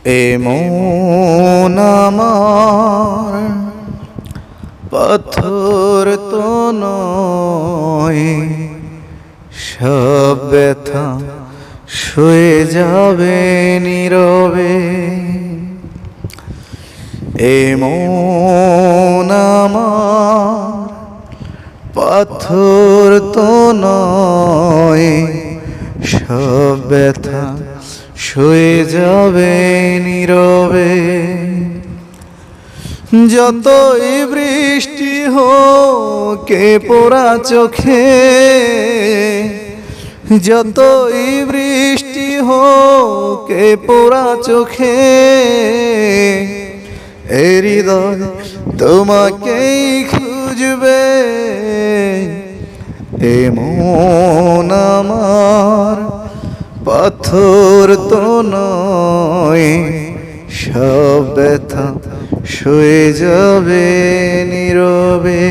এমন আমার পাথর তো নয়, সব ব্যথা শুয়ে যাবে নীরবে। এমন আমার পাথর তো নয়, সব ব্যথা শুয়ে যাবে নীরবে। যতই বৃষ্টি হোক পোড়া চোখে, যতই বৃষ্টি হোক পোড়া চোখে, এ হৃদয় তোমাকেই খুঁজবে। এমন আমার পাথর তো নয়, সব ব্যথা শুয়ে যাবে নীরবে।